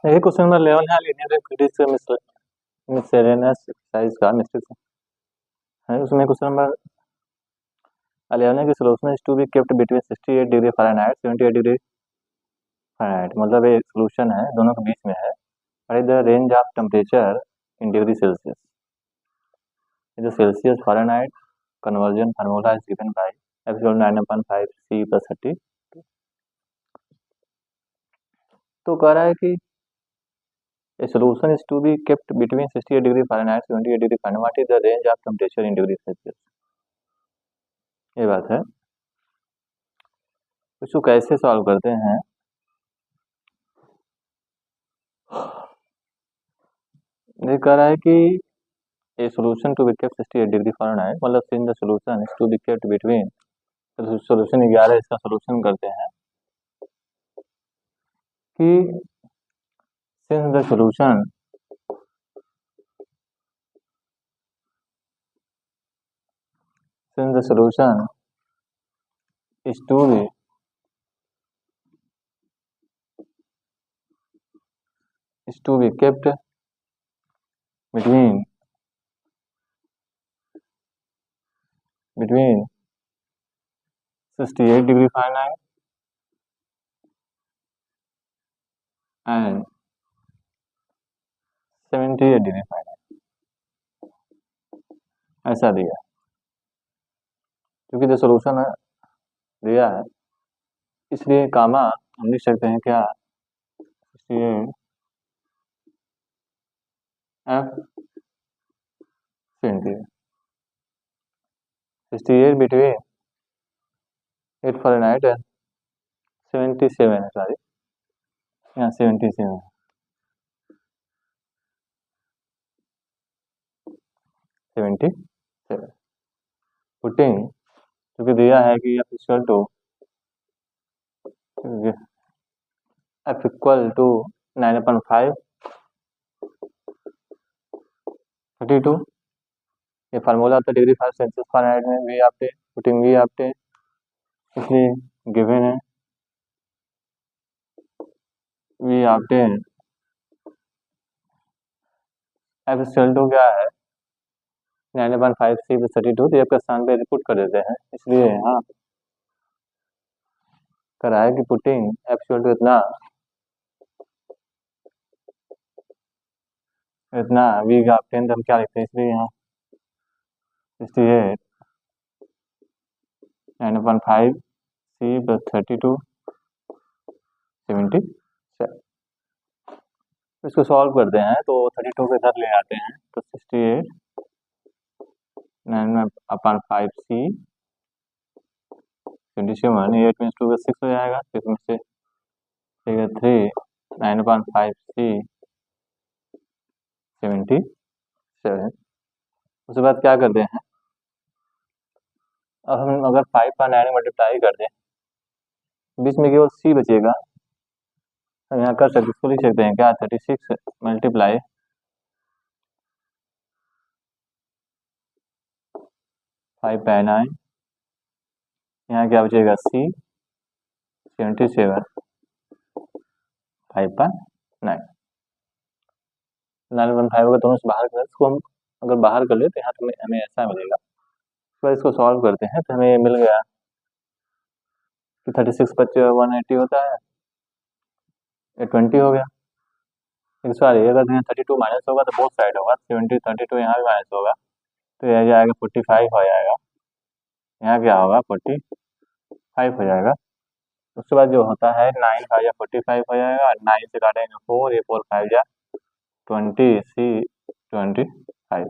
देखिए question number 11 है linear equation miscellaneous exercise का मिस्टेक है। उसमें क्वेश्चन नंबर 11 है कि solution is to be kept between 68 degree Fahrenheit 78 degree Fahrenheit, मतलब ये सॉल्यूशन है दोनों के बीच में है। और the range of temperature in degree Celsius, जो Celsius Fahrenheit conversion formula is given by epsilon 9/5 C + 30। तो कह रहा है कि a solution is to be kept between 68 degree Fahrenheit 78 degree Fahrenheit. What is the range of temperature in degree Celsius? ये बात है। इसको कैसे सॉल्व करते हैं? ये कह रहा है कि a solution to be kept 68 degree Fahrenheit, मतलब since the solution is to be kept between, तो solution 11 इसका solution करते हैं कि since the solution is to be kept between 68 degree Fahrenheit and 78 degree Fahrenheit, ऐसा दिया। क्योंकि जो सोल्यूशन दिया है इसलिए कामा हम लिख सकते हैं क्या, 68 F 68 between 8 Fahrenheit and 77 है, सॉरी यहाँ 77 पुटिंग, क्योंकि दिया है कि F इक्वल टू 9/5 32। ये फार्मूला था डिग्री सेल्सियस फ़ारेनहाइट में we update putting we update, इसलिए गिवन है वी आपटे F क्या है 9/5 C + 32, तो आपका स्थान पे रिपोर्ट कर देते हैं। इसलिए यहाँ करा है कि पुटिंग F इतना वी का आपटे हम क्या लिखते हैं, इसलिए यहाँ 68 9/5 C + 32 77। इसको सॉल्व करते हैं तो 32 के इधर ले आते हैं तो 68 9/5 C 27, 8 में 2 का 6 हो जाएगा, 6 में से 3 9/5 C 77। उसके बाद क्या करते हैं, अब हम अगर 5 का 9 मल्टीप्लाई कर दें बीच में केवल C बचेगा, हम यहाँ कर सकते इसको लिख सकते हैं क्या 36 मल्टीप्लाई 5 बाय 9, यहाँ क्या बचेगा C 77 5 बाय 9 9/5 अगर दोनों से बाहर करें इसको हम अगर बाहर कर ले तो यहाँ तो हमें ऐसा मिलेगा। तो इसको सॉल्व करते हैं तो हमें ये मिल गया कि 36 + 180 होता है, ये 20 हो गया। सॉरी अगर यहाँ 32 माइनस होगा तो बोथ साइड होगा, 70 32 यहाँ भी माइनस होगा तो यह जाएगा 45 हो जाएगा, यहाँ क्या होगा 45 हो जाएगा। उसके बाद जो होता है 9 5 या 45 हो जाएगा, 9 से काटेंगे 4, ये 4 5 या 20 C 25,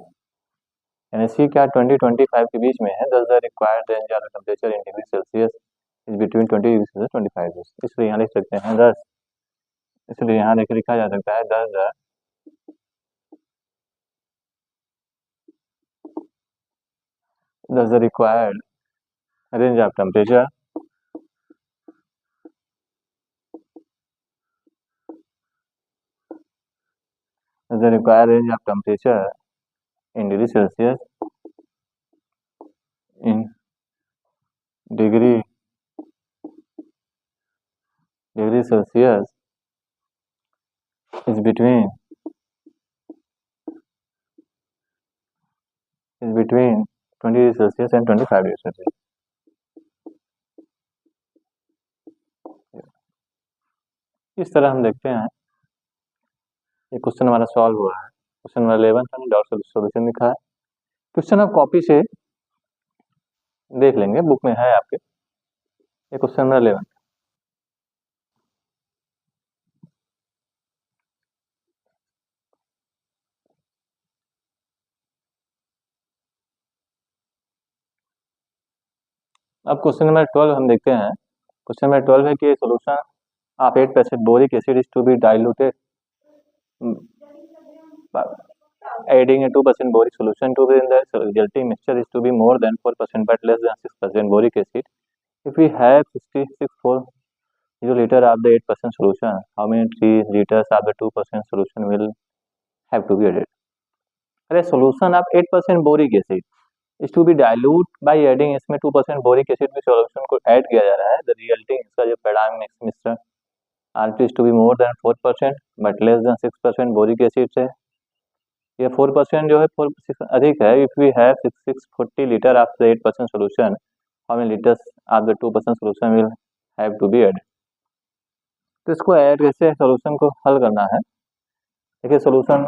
यानी C क्या 20 25 के बीच में है। दस the required range of temperature in degree Celsius is between 20 degree Celsius 25, इसलिए यहाँ लिख सकते हैं 10, इसलिए यहाँ लिखा जा सकता है 10 the required range of temperature the required range of temperature in degree Celsius in degree Celsius is between 20 degree Celsius and 25 degree Celsius. इस तरह हम देखते हैं ये क्वेश्चन हमारा सॉल्व हुआ है। क्वेश्चन नंबर 11 हमने डॉट सॉल्यूशन लिखा है। क्वेश्चन आप कॉपी से देख लेंगे, बुक में है आपके। ये क्वेश्चन नंबर 11। अब क्वेश्चन नंबर 12 हम देखते हैं। क्वेश्चन नंबर 12 है कि solution of 8% boric acid is to be diluted adding a 2% boric solution to be in the resulting mixture is to be more than 4% but less than 6% boric acid. If we have 66.40 liter of the 8% solution, how many 3 liters of the 2% solution will have to be added? अरे solution of 8% boric acid is to be dilute by adding इसमें 2% boric acid भी solution को add किया जा रहा है। The resulting इसका जो परिणाम मिश्रण R2 is to be more than 4% but less than 6% boric acid से ये 4% जो है 4 अधिक है। If we have 640 litre of the 8% solution, how many litres of the 2% solution will have to be add. तो इसको ऐड कैसे सोल्यूशन को हल करना है। देखिए solution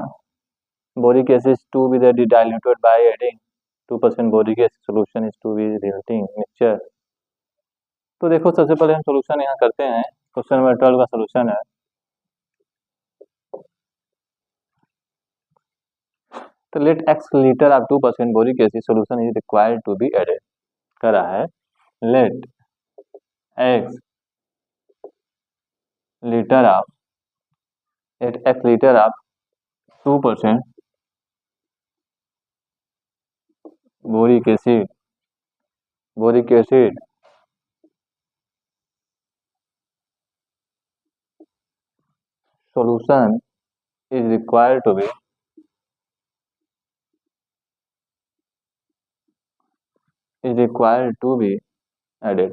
boric acid to be diluted by adding 2% boric acid solution is to be resulting mixture. तो देखो सबसे पहले हम सोल्यूशन यहाँ करते हैं। क्वेश्चन नंबर 12 का सोल्यूशन है। तो let x litre of 2% boric acid solution is required to be added करा है। Let x litre of 2% boric acid solution is required to be added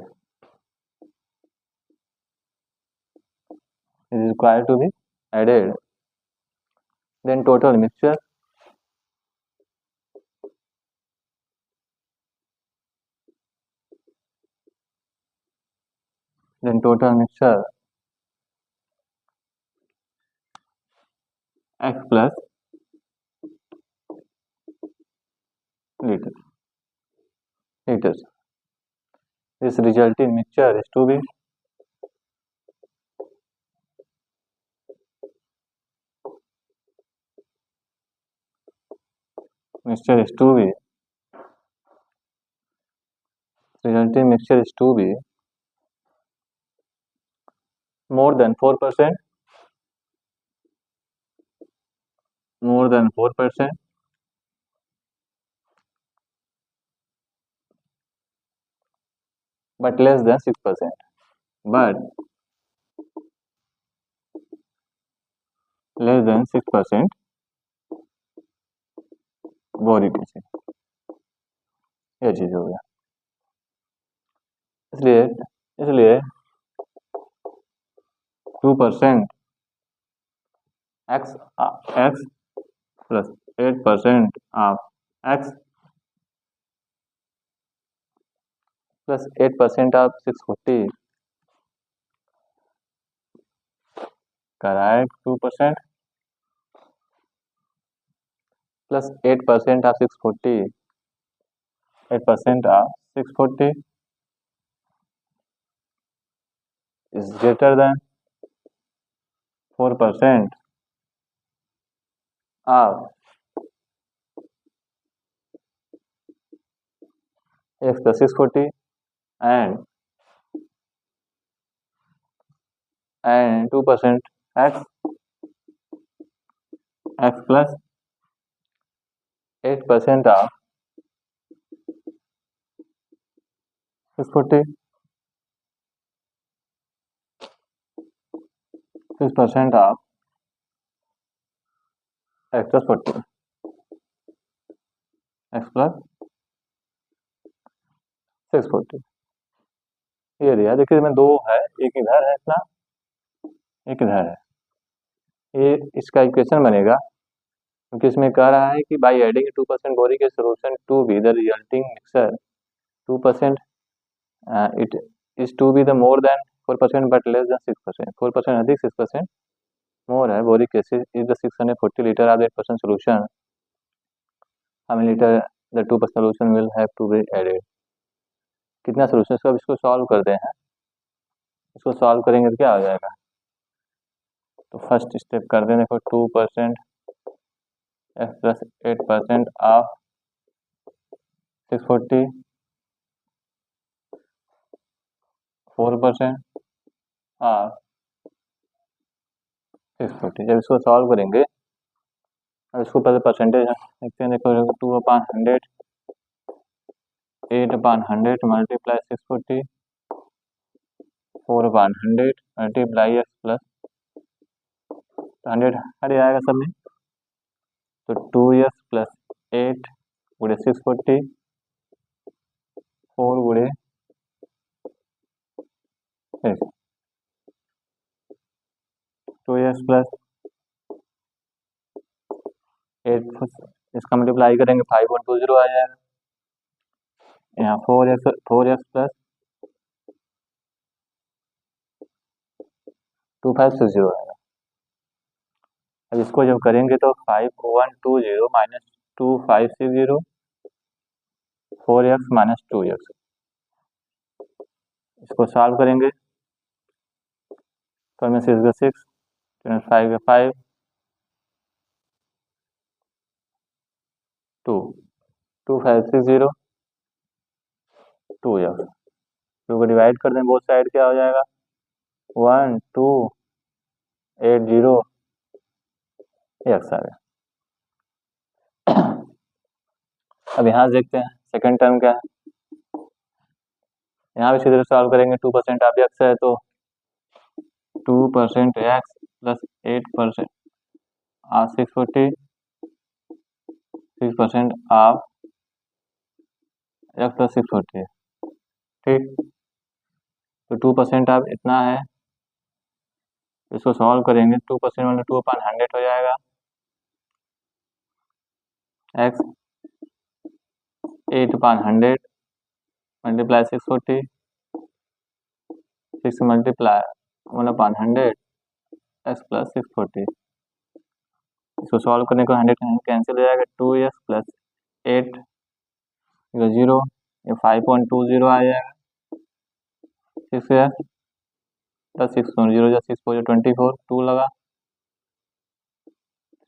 then total mixture x plus liters. This resulting mixture is to be more than 4% but less than 6%. But less than 6% boric acid, यह चीज हो गया। इसलिए 2% x plus 8% of x plus 8% of 640 करा 2% plus 8% of 640 is greater than 4% of x plus 640 and 2% x plus 8% of 640 6% of x plus 40 x plus 640 ये दिया। देखिए इसमें दो है, एक इधर है इतना, एक इधर है। ये इसका इक्वेशन बनेगा, क्योंकि इसमें कह रहा है कि by adding 2% boric a solution to be the resulting mixer 2%, it is to be the more than 4% but less than 6%, 4% अधिक 6% मोर है boric acid is the 640 litre of 8% solution, how many litre the 2% solution will have to be added. कितना सोल्यूशन इसका, अब इसको solve करते हैं। इसको सॉल्व करेंगे तो क्या हो जाएगा, तो फर्स्ट स्टेप कर दें, देखो 2% एक्स प्लस 8% ऑफ 640 4% ऑफ 640। जब इसको सॉल्व करेंगे, अब इसको पहले परसेंटेज देखते हैं, देखो 2/100 8/100 मल्टीप्लाई 640 4/100 मल्टीप्लाई एक्स प्लस 100 हट जाएगा सब में, तो 2x प्लस 8 गुणे 640 4 गुणे 2x प्लस 8 इसका मल्टीप्लाई करेंगे 5.20 आ जाएगा, यहाँ 4x प्लस 2560 आएगा। अब इसको जब करेंगे तो 5120 माइनस 2560 4x माइनस 2x, इसको सॉल्व करेंगे तो हमें 6 का 6 5 का 5 2 2560 2x, 2 को डिवाइड कर दें बोथ साइड, क्या हो जाएगा 1280 x आ गया। अब यहाँ देखते हैं सेकंड टर्म क्या है, यहाँ भी इसी तरह सॉल्व करेंगे, 2% ऑफ x है तो 2% x plus 8% of 640 6% of x plus 640 है, ठीक। तो 2% ऑफ इतना है, इसको सॉल्व करेंगे, 2% मतलब 2/100 हो जाएगा, x 8/100 multiply 640 6 multiply 1/100 x plus 640, इसको सॉल्व करने को 100 कैंसिल हो जाएगा, 2x प्लस 8 0 ये 5.20 आ जाएगा, 6x प्लस 6 0 6 4 24 2 लगा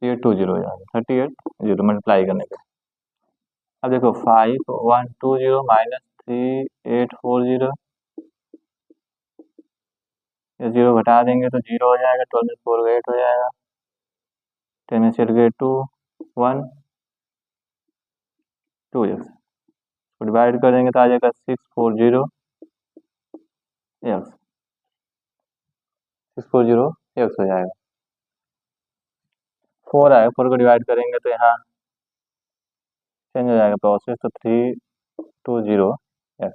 3820 हो जाएगा, 38 मल्टीप्लाई करने पे। अब देखो 5120 माइनस 3840, ये 0 घटा देंगे तो 0 हो जाएगा, 12 में 4 8 हो जाएगा, 10 में 6 गए 2 1 2x, तो डिवाइड कर देंगे तो आ जाएगा 640 x 640 x हो जाएगा, 4 आएगा, 4 को डिवाइड करेंगे तो यहाँ चेंज हो जाएगा प्रोसेस, तो 320 x,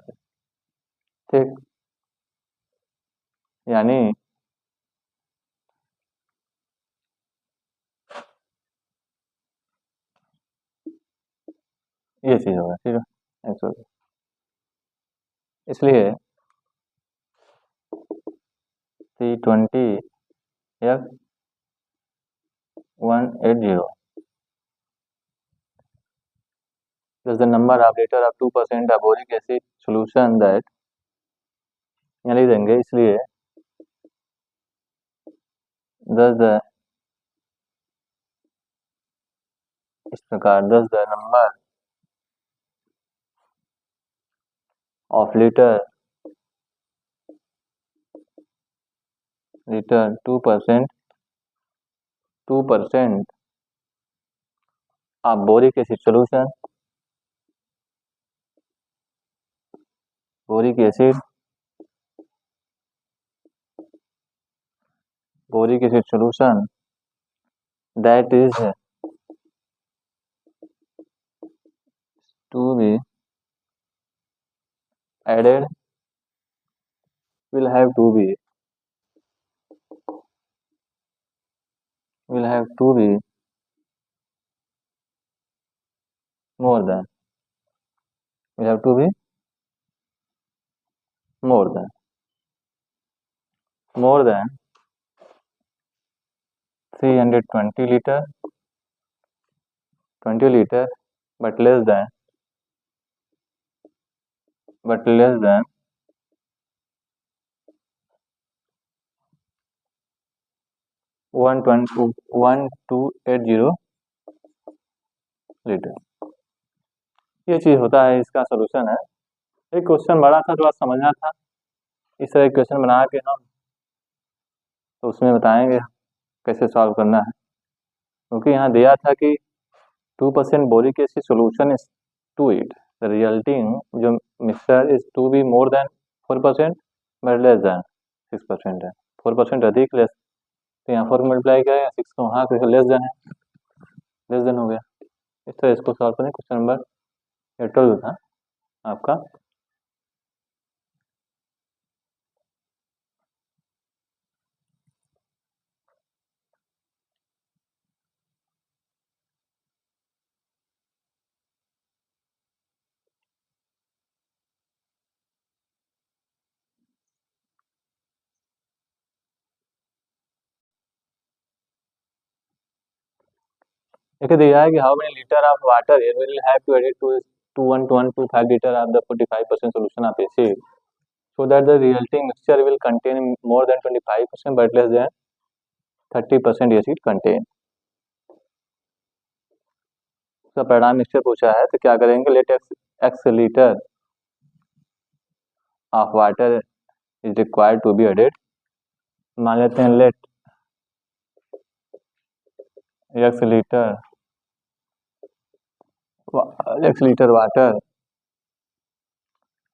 ठीक। यानी ये चीज होगा, ठीक है, x होगा, इसलिए 320 x 180 is the number of liter of 2% of boric acid solution that, यहाँ लिख देंगे, इसलिए इस प्रकार the number of litre 2% of boric acid solution, boric acid solution that is to be added will have to be will have to be more than, will have to be more than 320 liter, 20 liter, but less than 1280 litre. ये चीज होता है, इसका solution है। एक question बड़ा था, थोड़ा समझना था, इस तरह क्वेश्चन बना के हम तो उसमें बताएंगे कैसे सॉल्व करना है। क्योंकि यहाँ दिया था कि 2% boric acid solution is to it the resulting जो mixture is to be more than 4% but less than 6% है। 4% अधिक लेस, तो यहाँ 4 मल्टीप्लाई करें 6 को, वहाँ लेस देन है, लेस देन हो गया। इस तरह इसको सॉल्व करें। क्वेश्चन नंबर 12 था आपका। देखिए दिया है कि how many litre of water it will have to edit to 2125 litre of the 45% solution of acid so that the resulting mixture will contain more than 25% but less than 30% acid contain। उसका परिणाम mixture पूछा है, तो क्या करेंगे, let x litre of water is required to be added. मान लेते हैं let x litre water,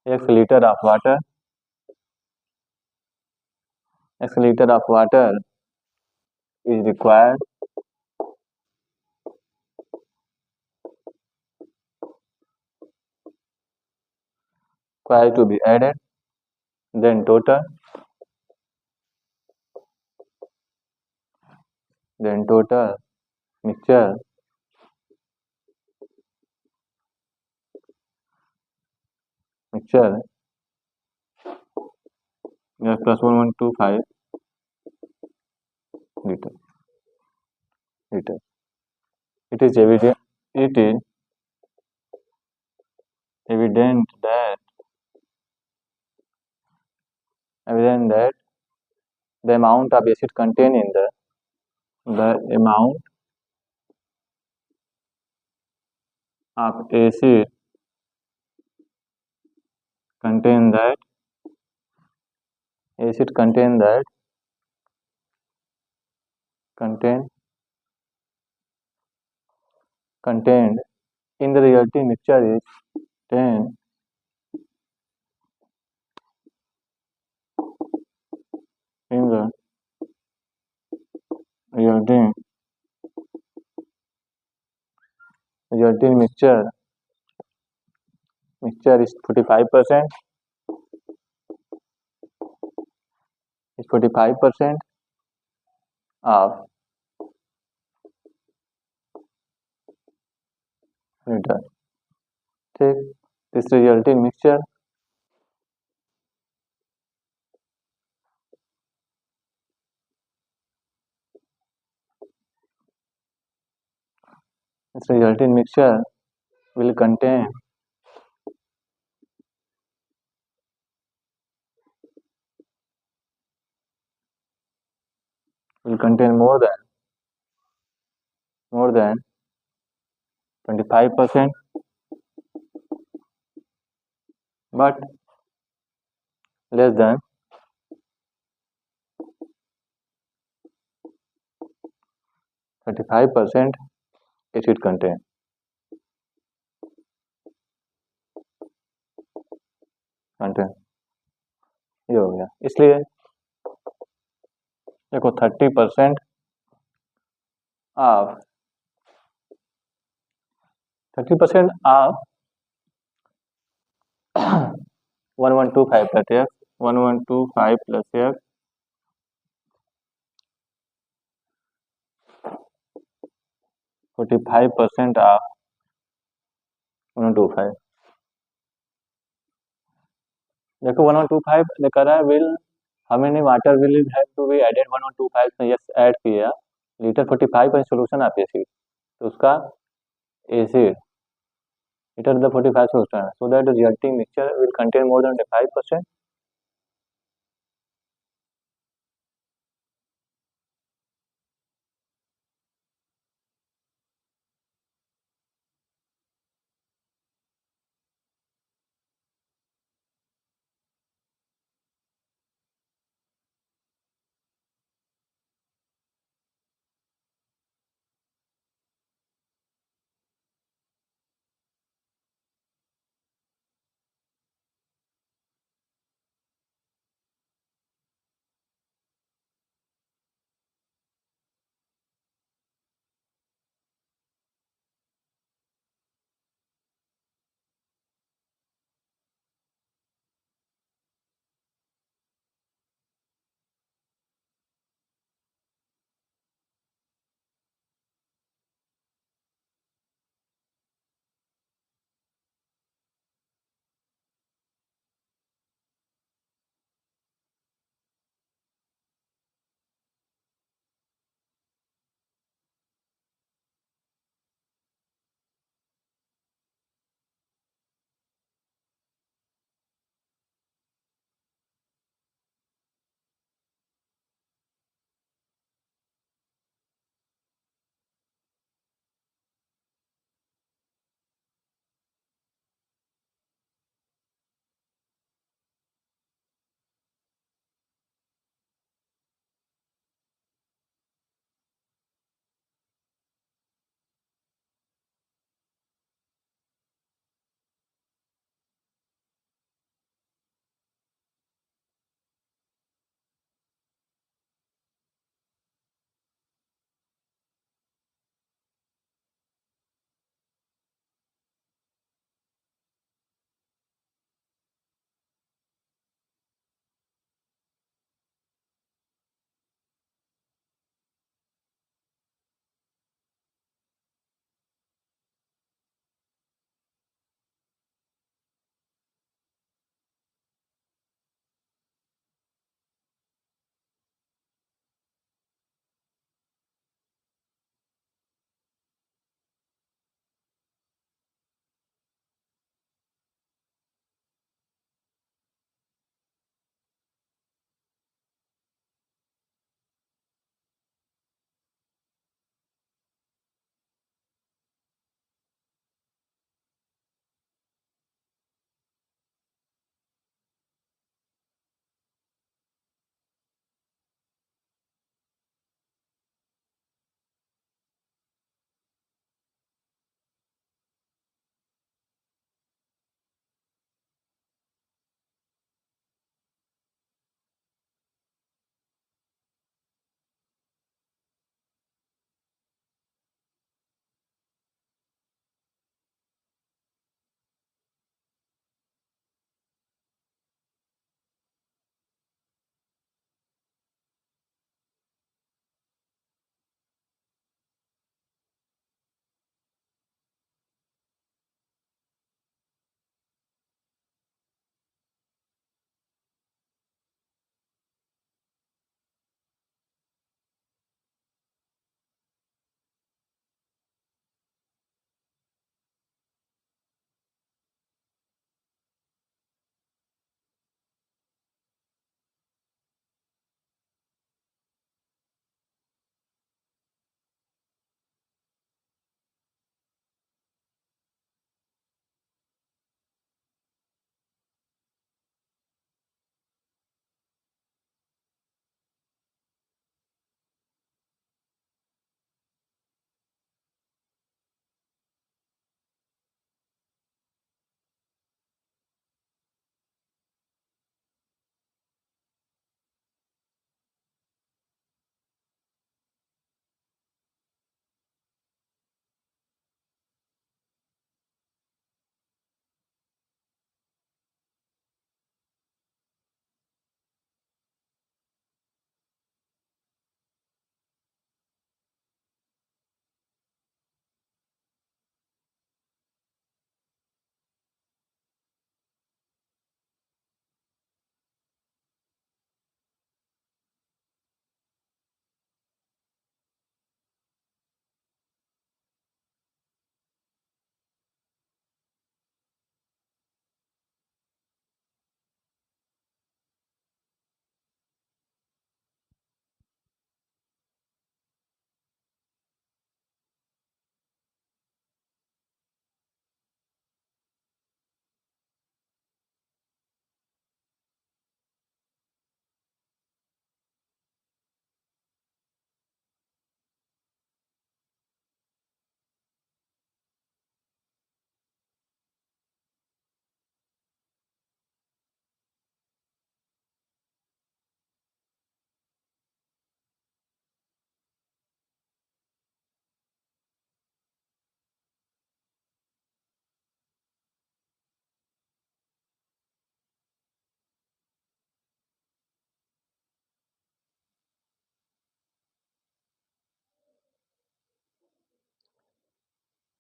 x litre of water is required to be added, then total mixture plus 1125 liter. It is evident that the amount of acid contained in the amount of acid contained in the resulting mixture is 10 in the resulting mixture is 45% of liter। ठीक, this resulting mixture will contain more than 25% but less than 35% acid content। ये हो गया। इसलिए देखो 30% of 1125 plus x 1125 plus x 45% of 125। देखो 125 लिखा रहा है विल, हमें नहीं water will is have to be added 125 में यस ऐड किया लीटर 45 पर सोल्यूशन आती है इसकी, तो उसका एसिड लीटर द 45 सोल्यूशन है so that resulting mixture will contain more than 5%।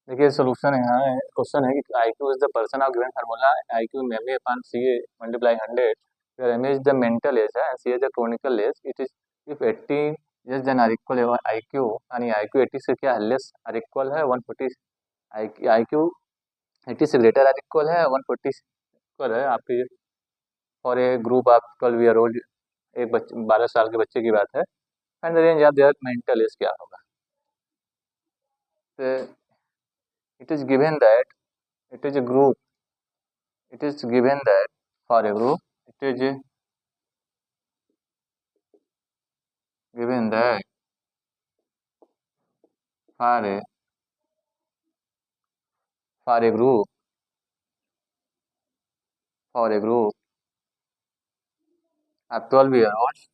देखिए सोल्यूशन यहाँ है, क्वेश्चन है कि I Q is the person of given formula I Q M A upon C A multiply 100 where M A is the mental age है C as the chronological age it is if 80 less than or equal है I Q यानी I Q 80 से क्या है less or equal है 140 I Q 80 से greater or equal है 140 equal है आपकी और एक ग्रुप ऑफ 12 ईयर ओल्ड एक बच्चे 12 साल के बच्चे की बात है and the range of their mental as क्या होगा। तो it is given that it is a group it is given that for a group it is given that for a for a group for a group of 12 year old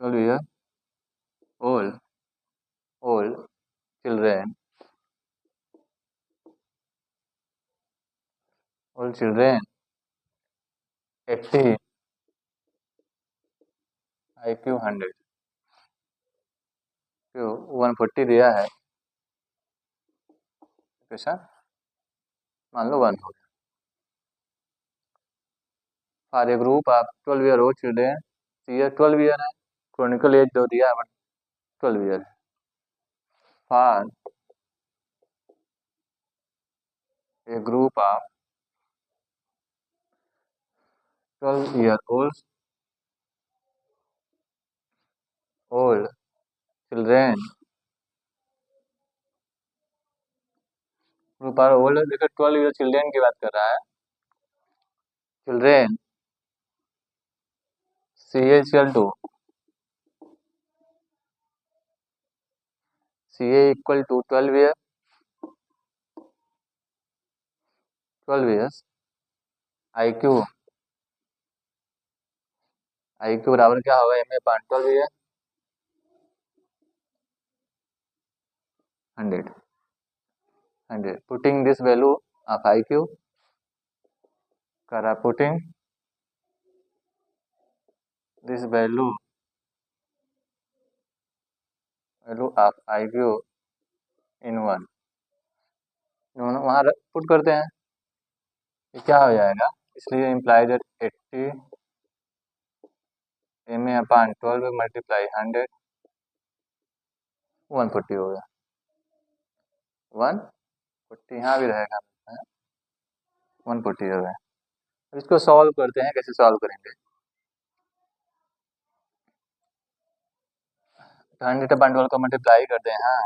12 year old old children old children 80 IQ 100 क्यों 140 दिया है कैसा मान लो 1 हो गया for a group of 12 year old children year 12 year है chronological age जो दिया है 12 year for a group of 12 year old children group are old देखो 12 ईयर चिल्ड्रेन की बात कर रहा है children C L to C equal to 12 years I Q बराबर क्या होगा M A upon 12 year 100 putting this value of I Q करा putting this value of I Q in 1 वहाँ पुट करते हैं ये क्या हो जाएगा इसलिए imply that 80 M A upon 12 multiply 100 140 हो गया 140 यहाँ भी रहेगा 140 हो गया। अब इसको सॉल्व करते हैं कैसे सॉल्व करेंगे 100 अपान 12 को मल्टीप्लाई करते हैं हाँ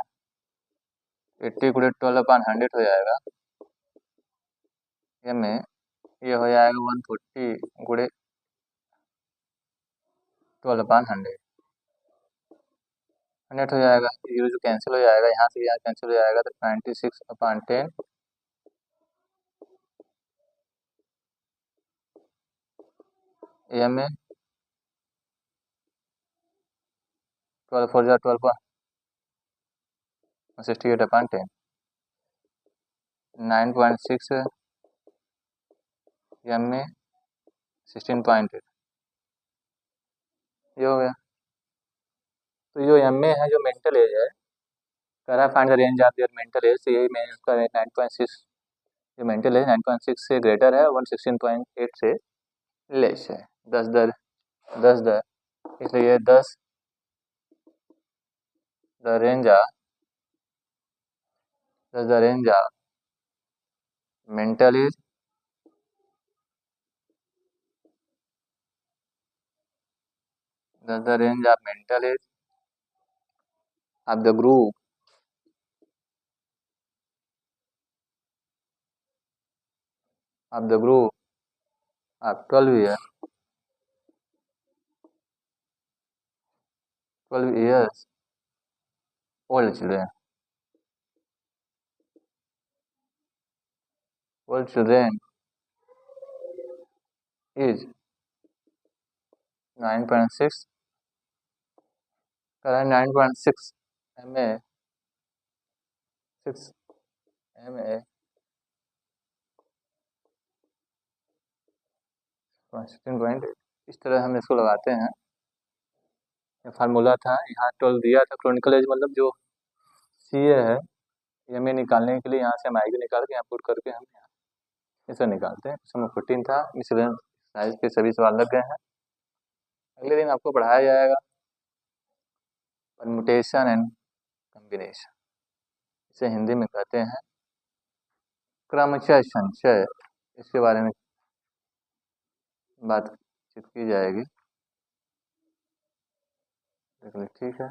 80 गुणे 12 अपान 100 हो जाएगा ये में ये हो जाएगा 140 गुणे 12 अपान 100 100 हो जाएगा जीरो जो कैंसिल हो जाएगा यहाँ से यहाँ कैंसिल हो जाएगा तो 96 अपान 10 ये में 12 4 जा 12 68 अपान 10 9.6 एम में 16.8 ये हो गया। तो जो एम ए है जो मेंटल एज है कह रहा है find the range of their mental as तो यही मैं उसका 9.6 जो मेंटल एज 9.6 से ग्रेटर है 116.8 से लेस है 10 इसलिए 10 the range of mental as the range of mental age of the group of 12 years old children is 9.6 current 9.6 MA 6 MA 16.8 इस तरह हम इसको लगाते हैं। ये फार्मूला था यहाँ 12 दिया था क्रोनिकल एज मतलब जो सी ए है, ये हमें निकालने के लिए यहाँ से हम आई निकाल के यहाँ पुट करके हम यहाँ इसे निकालते हैं। सम 14 था, मिसलेनियस साइज के सभी सवाल लग गए हैं। अगले दिन आपको पढ़ाया जाएगा परम्यूटेशन एंड कॉम्बिनेशन, इसे हिंदी में कहते हैं क्रमशः संचय। इसके बारे में बातचीत की जाएगी। ठीक है।